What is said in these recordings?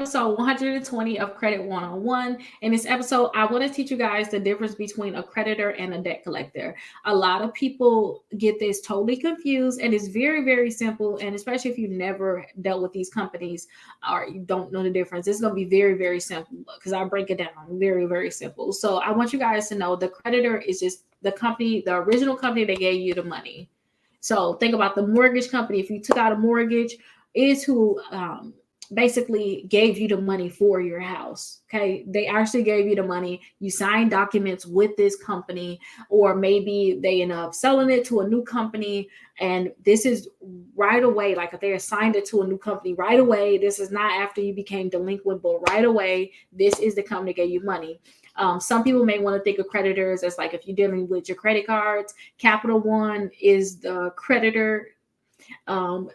episode 120 of Credit 101. In this episode, I want to teach you guys the difference between a creditor and a debt collector. A lot of people get this totally confused, and it's very, very simple. And especially if you've never dealt with these companies or you don't know the difference, it's going to be very, very simple because I break it down very, very simple. So I want you guys to know the creditor is just the company, the original company that gave you the money. So think about the mortgage company. If you took out a mortgage, is who basically gave you the money for your house. Okay. They actually gave you the money. You signed documents with this company, or maybe they end up selling it to a new company. And this is right away. Like if they assigned it to a new company right away, this is not after you became delinquent, but right away, this is the company that gave you money. Some people may want to think of creditors as like if you're dealing with your credit cards, Capital One is the creditor.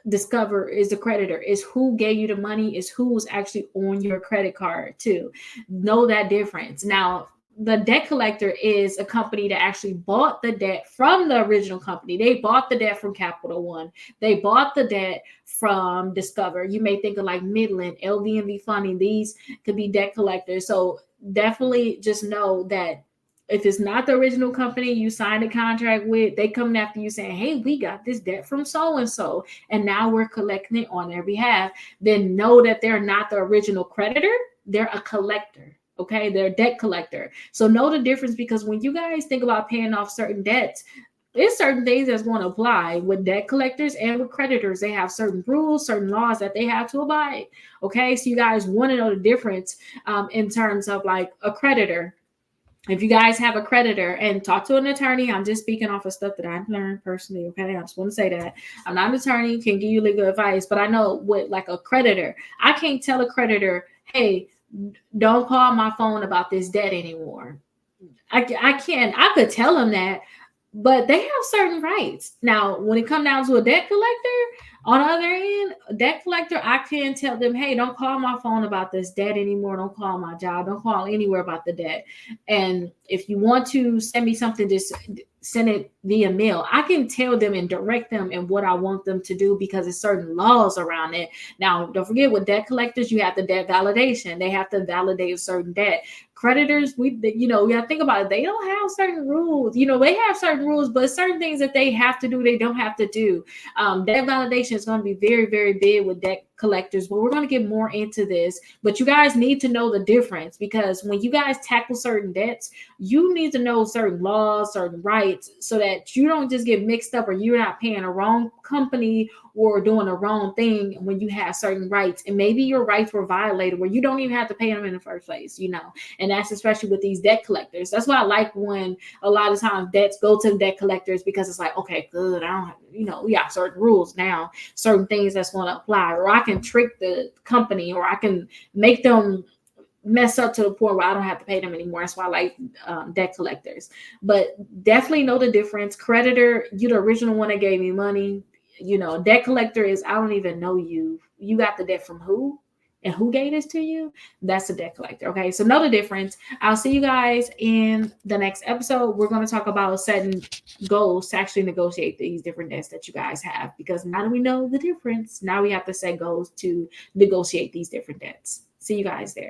Discover is the creditor, is who gave you the money, is who's actually on your credit card too. Know that difference. Now, the debt collector is a company that actually bought the debt from the original company. They bought the debt from Capital One. They bought the debt from Discover. You may think of like Midland, LVMV Funding. These could be debt collectors. So definitely just know that if it's not the original company you signed a contract with, they coming after you saying, hey, we got this debt from so-and-so, and now we're collecting it on their behalf, then know that they're not the original creditor. They're a collector. Okay, they're a debt collector. So know the difference, because when you guys think about paying off certain debts, there's certain things that's going to apply with debt collectors and with creditors. They have certain rules, certain laws that they have to abide. Okay, so you guys want to know the difference in terms of like a creditor. If you guys have a creditor, and talk to an attorney, I'm just speaking off of stuff that I've learned personally. Okay. I just want to say that I'm not an attorney, can give you legal advice, but I know with like a creditor, I can't tell a creditor, hey, don't call my phone about this debt anymore. I can't. I could tell them that, but they have certain rights. Now, when it comes down to a debt collector, on the other end, a debt collector, I can tell them, hey, don't call my phone about this debt anymore. Don't call my job. Don't call anywhere about the debt. And if you want to send me something, just send it via mail. I can tell them and direct them in what I want them to do, because there's certain laws around it. Now, don't forget, with debt collectors, you have the debt validation. They have to validate a certain debt. Creditors, we gotta think about it. They don't have certain rules. They have certain rules, but certain things that they have to do, they don't have to do. Debt validation is going to be very, very big with debt collectors, but we're going to get more into this. But you guys need to know the difference, because when you guys tackle certain debts, you need to know certain laws, certain rights, so that you don't just get mixed up, or you're not paying a wrong company or doing the wrong thing when you have certain rights, and maybe your rights were violated where you don't even have to pay them in the first place. And that's especially with these debt collectors. That's why I like when a lot of times debts go to the debt collectors, because it's like, okay, good, I don't, we have certain rules now, certain things that's going to apply, or I can trick the company, or I can make them mess up to the point where I don't have to pay them anymore. That's why I like debt collectors. But definitely know the difference. Creditor, you're the original one that gave me money. Debt collector is, I don't even know you. You got the debt from who? And who gave this to you? That's a debt collector. Okay, so know the difference. I'll see you guys in the next episode. We're going to talk about setting goals to actually negotiate these different debts that you guys have, because now that we know the difference, now we have to set goals to negotiate these different debts. See you guys there.